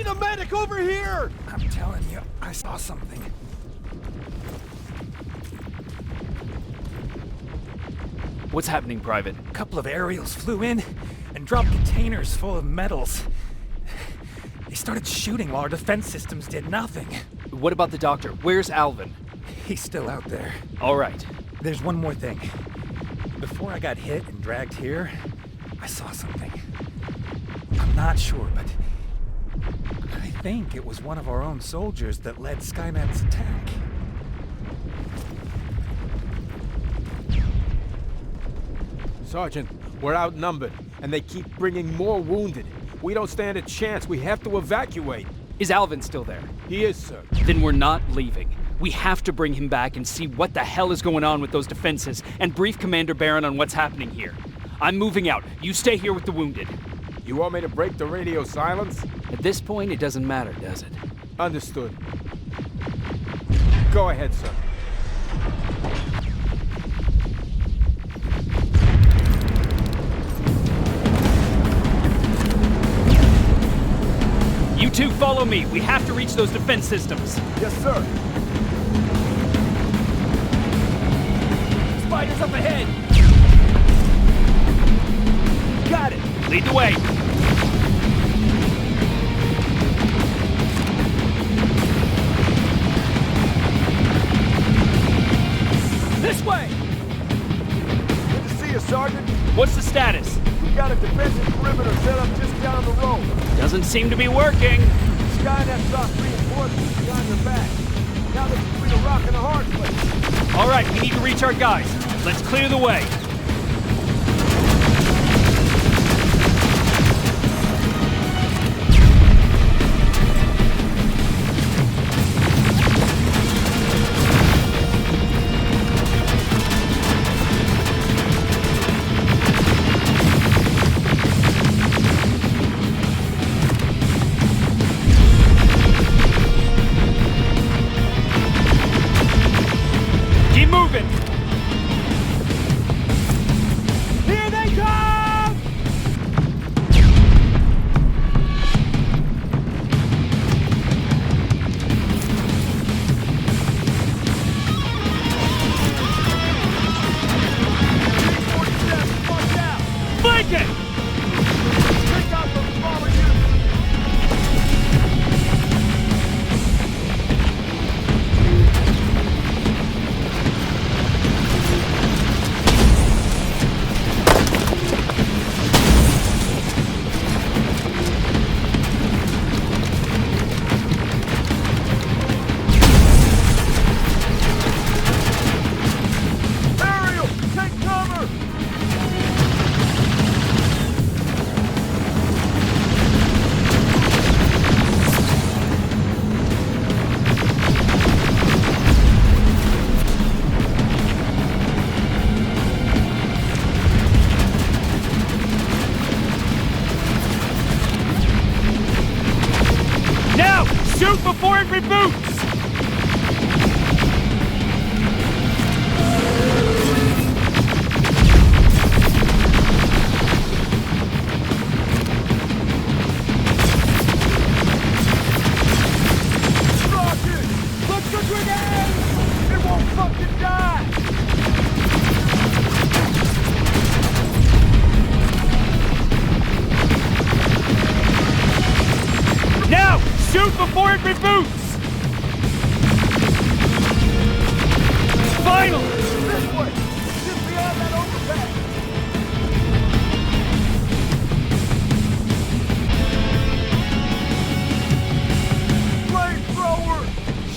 need a medic over here! I'm telling you, I saw something. What's happening, Private? A couple of aerials flew in and dropped containers full of metals. They started shooting while our defense systems did nothing. What about the doctor? Where's Alvin? He's still out there. All right. There's one more thing. Before I got hit and dragged here, I saw something. I'm not sure, but I think it was one of our own soldiers that led Skynet's attack. Sergeant, we're outnumbered, and they keep bringing more wounded. We don't stand a chance. We have to evacuate. Is Alvin still there? He is, sir. Then we're not leaving. We have to bring him back and see what the hell is going on with those defenses and brief Commander Barron on what's happening here. I'm moving out. You stay here with the wounded. You want me to break the radio silence? At this point, it doesn't matter, does it? Understood. Go ahead, sir. You two follow me. We have to reach those defense systems. Yes, sir. Spiders up ahead. Got it. Lead the way. This way. Good to see you, Sergeant. What's the status? We got a defensive perimeter set up just down the road. Doesn't seem to be working. Skynet's off reinforcements behind your back. Now they're between a rock and a hard place. All right, we need to reach our guys. Let's clear the way. Keep moving! Here they come! Flank it! Take out those smaller units! Ariel, take cover! Now! Shoot before it reboots! Rocket! Look the grenade! It won't fucking die! Now! Shoot before it reboots! Finally! This way! Just beyond that overpass! Flamethrower!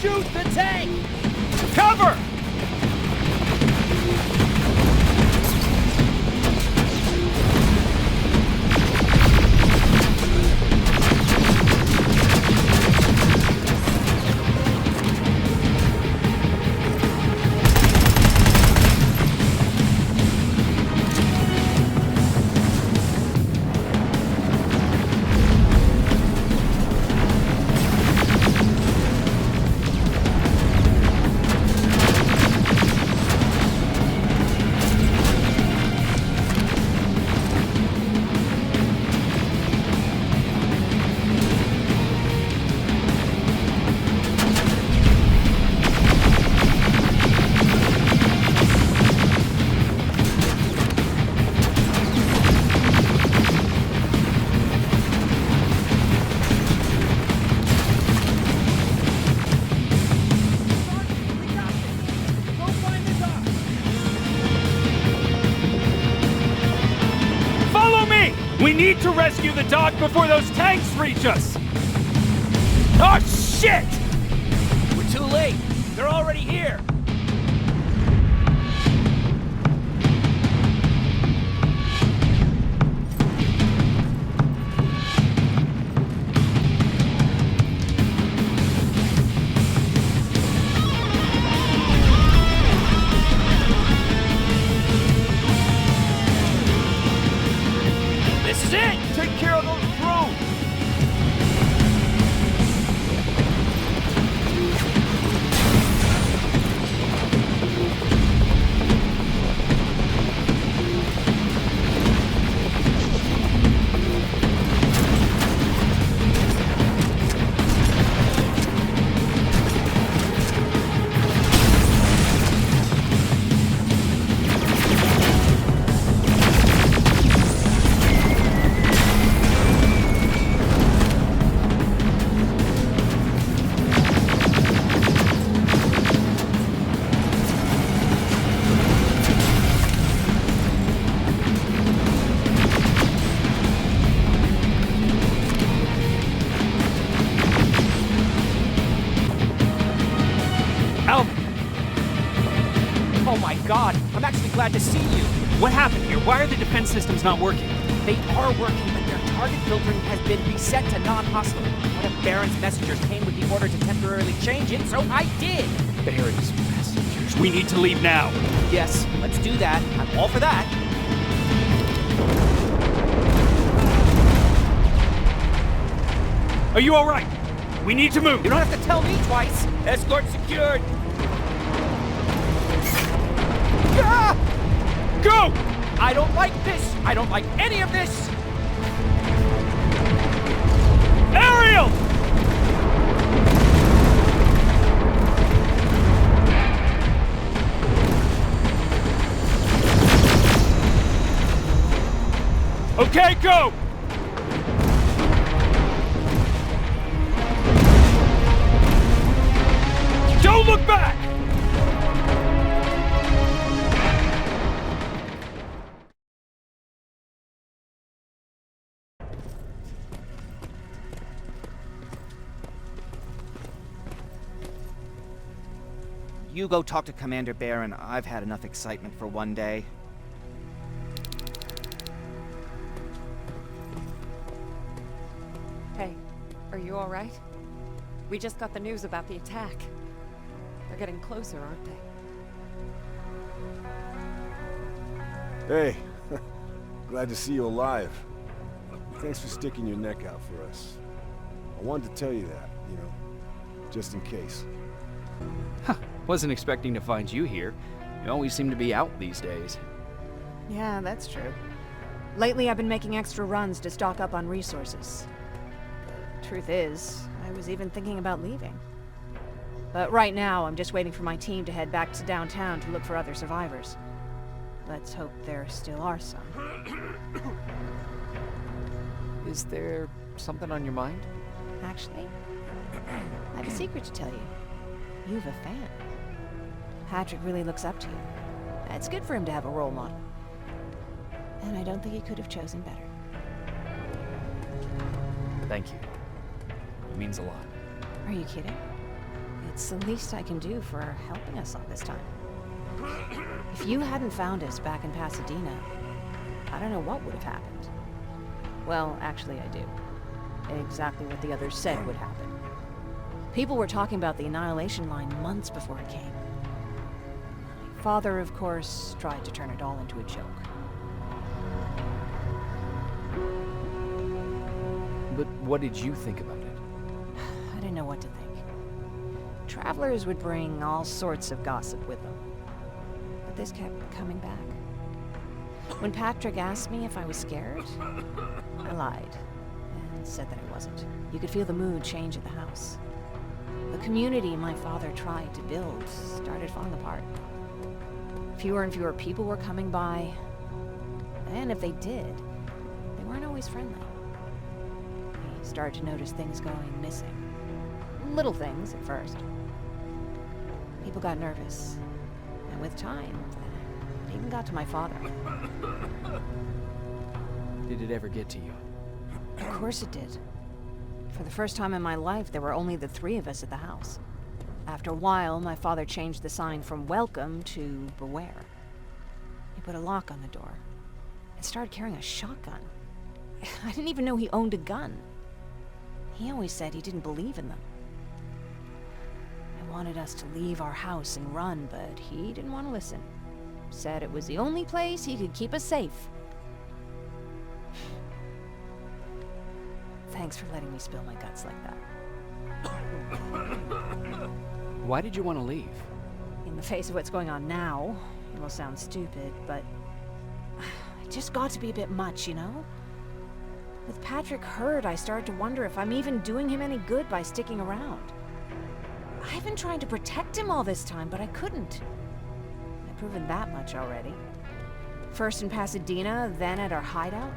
Shoot the tank! Cover! need to rescue the dog before those tanks reach us! Oh, shit! We're too late. They're already here. This is it! Take care of those drones! Oh my god, I'm actually glad to see you. What happened here? Why are the defense systems not working? They are working, but their target filtering has been reset to non-hostile. One of Baron's messengers came with the order to temporarily change it, so I did. Baron's messengers. We need to leave now. Yes, let's do that. I'm all for that. Are you all right? We need to move. You don't have to tell me twice. Escort secured. Ah! Go! I don't like this. I don't like any of this. Ariel! Okay, go! Don't look back! You go talk to Commander Baron. I've had enough excitement for one day. Hey, are you all right? We just got the news about the attack. They're getting closer, aren't they? Hey, glad to see you alive. Thanks for sticking your neck out for us. I wanted to tell you that, you know, just in case. Wasn't expecting to find you here. You always seem to be out these days. Yeah, that's true. Lately, I've been making extra runs to stock up on resources. The truth is, I was even thinking about leaving. But right now, I'm just waiting for my team to head back to downtown to look for other survivors. Let's hope there still are some. Is there something on your mind? Actually, I have a secret to tell you. You've a fan. Patrick really looks up to you. It's good for him to have a role model. And I don't think he could have chosen better. Thank you. It means a lot. Are you kidding? It's the least I can do for helping us all this time. If you hadn't found us back in Pasadena, I don't know what would have happened. Well, actually I do. Exactly what the others said would happen. People were talking about the Annihilation Line months before it came. My father, of course, tried to turn it all into a joke. But what did you think about it? I didn't know what to think. Travelers would bring all sorts of gossip with them. But this kept coming back. When Patrick asked me if I was scared, I lied and said that I wasn't. You could feel the mood change at the house. The community my father tried to build started falling apart. Fewer and fewer people were coming by, and if they did, they weren't always friendly. We started to notice things going missing. Little things at first. People got nervous, and with time, it even got to my father. did it ever get to you? Of course it did. For the first time in my life, there were only the three of us at the house. After a while, my father changed the sign from welcome to beware. He put a lock on the door and started carrying a shotgun. I didn't even know he owned a gun. He always said he didn't believe in them. I wanted us to leave our house and run, but he didn't want to listen. Said it was the only place he could keep us safe. Thanks for letting me spill my guts like that. Why did you want to leave? In the face of what's going on now, it will sound stupid, but it just got to be a bit much, you know? With Patrick hurt, I started to wonder if I'm even doing him any good by sticking around. I've been trying to protect him all this time, but I couldn't. I've proven that much already. First in Pasadena, then at our hideout.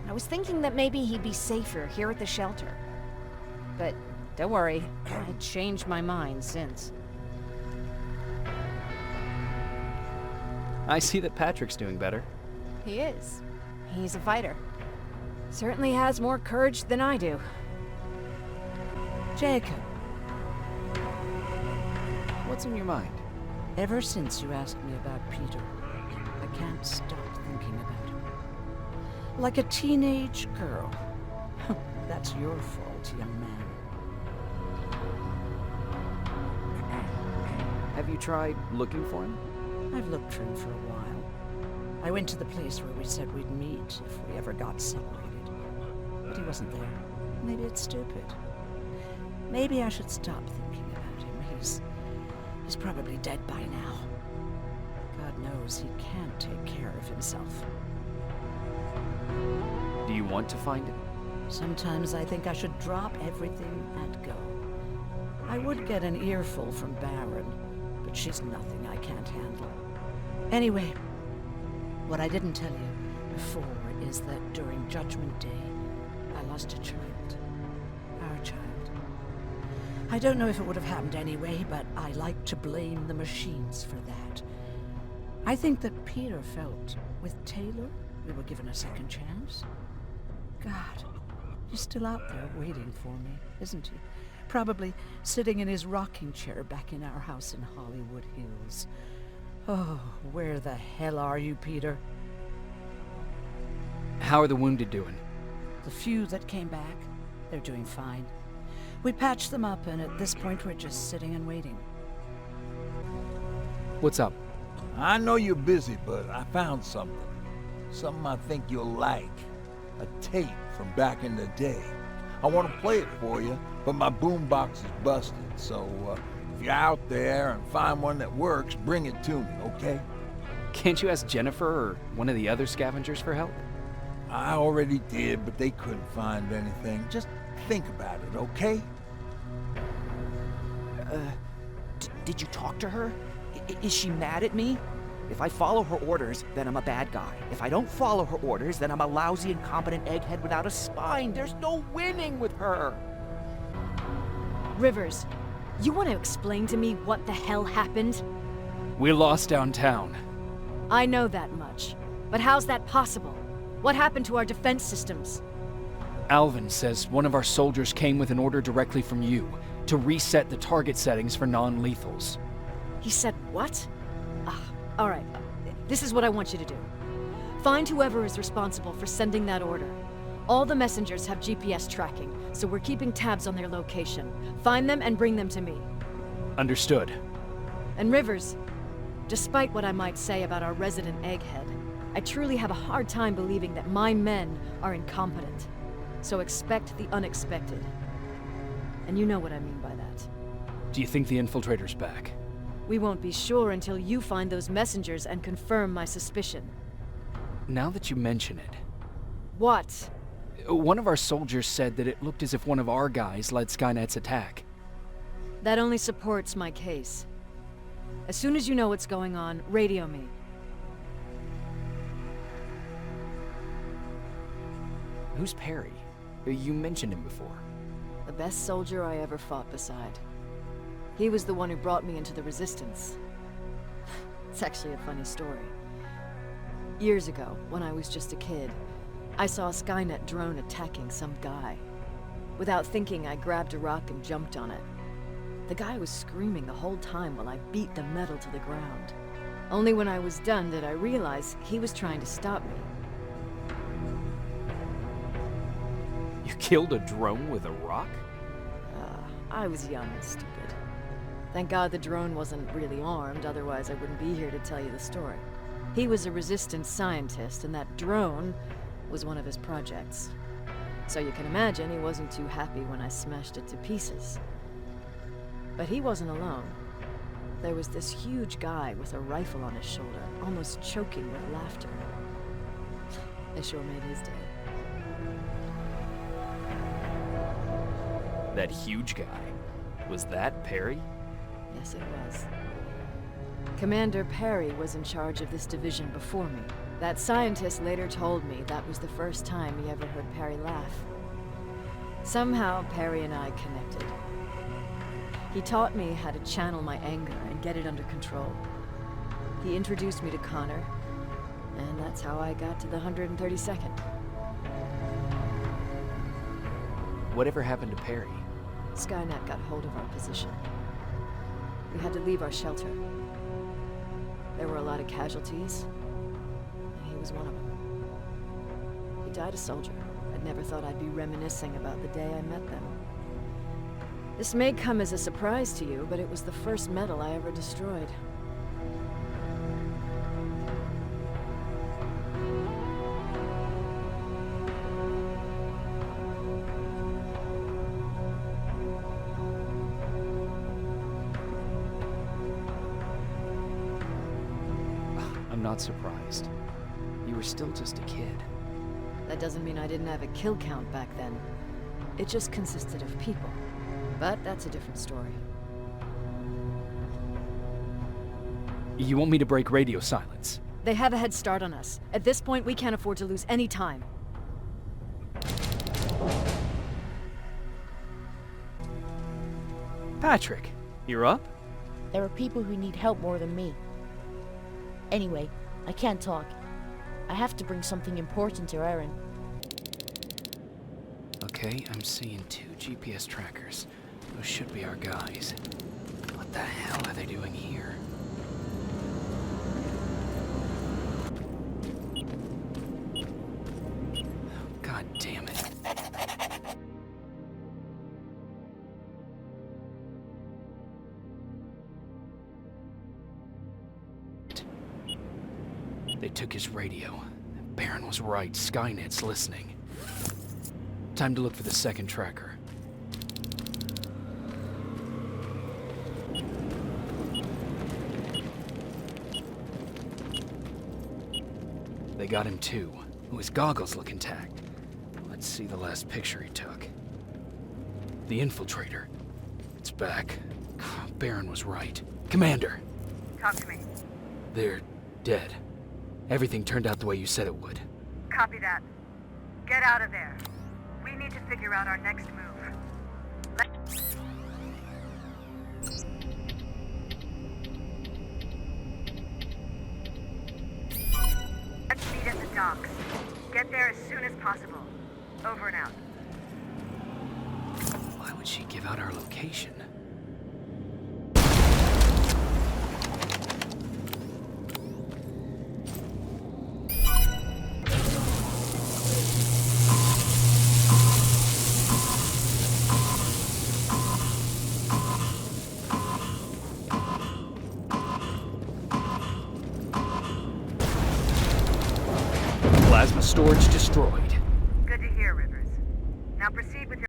I was thinking that maybe he'd be safer here at the shelter. But don't worry, I changed my mind since. I see that Patrick's doing better. He is. He's a fighter. Certainly has more courage than I do. Jacob, What's on your mind? ever since you asked me about Peter, I can't stop thinking about him. Like a teenage girl. That's your fault, young man. Have you tried looking for him? I've looked for him for a while. I went to the place where we said we'd meet if we ever got separated. But he wasn't there. Maybe it's stupid. Maybe I should stop thinking about him. He's probably dead by now. God knows he can't take care of himself. Do you want to find him? Sometimes I think I should drop everything and go. I would get an earful from Baron, but she's nothing I can't handle. Anyway, what I didn't tell you before is that during Judgment Day, I lost a child. Our child. I don't know if it would have happened anyway, but I like to blame the machines for that. I think that Peter felt with Taylor we were given a second chance. God, he's still out there waiting for me, isn't he? Probably sitting in his rocking chair back in our house in Hollywood Hills. Oh, where the hell are you, Peter? How are the wounded doing? The few that came back, they're doing fine. We patched them up, and at this point we're just sitting and waiting. What's up? I know you're busy, but I found something. Something I think you'll like. A tape from back in the day. I want to play it for you, but my boombox is busted, so if you're out there and find one that works, bring it to me, okay? Can't you ask Jennifer or one of the other scavengers for help? I already did, but they couldn't find anything. Just think about it, okay? Did you talk to her? Is she mad at me? If I follow her orders, then I'm a bad guy. If I don't follow her orders, then I'm a lousy, incompetent egghead without a spine. There's no winning with her. Rivers, you want to explain to me what the hell happened? We lost downtown. I know that much. But how's that possible? What happened to our defense systems? Alvin says one of our soldiers came with an order directly from you to reset the target settings for non-lethals. He said what? All right. This is what I want you to do. Find whoever is responsible for sending that order. All the messengers have GPS tracking, so we're keeping tabs on their location. Find them and bring them to me. Understood. And Rivers, despite what I might say about our resident egghead, I truly have a hard time believing that my men are incompetent. So expect the unexpected. And you know what I mean by that. Do you think the infiltrator's back? We won't be sure until you find those messengers and confirm my suspicion. Now that you mention it, What? one of our soldiers said that it looked as if one of our guys led Skynet's attack. That only supports my case. As soon as you know what's going on, radio me. Who's Perry? You mentioned him before. The best soldier I ever fought beside. He was the one who brought me into the Resistance. It's actually a funny story. Years ago, when I was just a kid, I saw a Skynet drone attacking some guy. Without thinking, I grabbed a rock and jumped on it. The guy was screaming the whole time while I beat the metal to the ground. Only when I was done did I realize he was trying to stop me. You killed a drone with a rock? I was young and stupid. Thank God the drone wasn't really armed, otherwise I wouldn't be here to tell you the story. He was a resistance scientist, and that drone was one of his projects. So you can imagine he wasn't too happy when I smashed it to pieces. But he wasn't alone. There was this huge guy with a rifle on his shoulder, almost choking with laughter. I sure made his day. That huge guy. Was that Perry? Yes, it was. Commander Perry was in charge of this division before me. That scientist later told me that was the first time he ever heard Perry laugh. Somehow, Perry and I connected. He taught me how to channel my anger and get it under control. He introduced me to Connor, and that's how I got to the 132nd. Whatever happened to Perry? Skynet got hold of our position. We had to leave our shelter. There were a lot of casualties, and he was one of them. He died a soldier. I'd never thought I'd be reminiscing about the day I met them. This may come as a surprise to you, but it was the first medal I ever destroyed. I'm not surprised. You were still just a kid. That doesn't mean I didn't have a kill count back then. It just consisted of people. But that's a different story. You want me to break radio silence? They have a head start on us. At this point, we can't afford to lose any time. Patrick, you're up? There are people who need help more than me. Anyway, I can't talk. I have to bring something important to Erin. Okay, I'm seeing 2 GPS trackers. Those should be our guys. What the hell are they doing here? God damn it. They took his radio. Baron was right. Skynet's listening. Time to look for the second tracker. They got him too. His goggles look intact. Let's see the last picture he took. The infiltrator. It's back. Baron was right. Commander! Talk to me. They're dead. Everything turned out the way you said it would. Copy that. Get out of there. We need to figure out our next move. Let's meet at the docks. Get there as soon as possible. Over and out. Why would she give out our location? Plasma storage destroyed.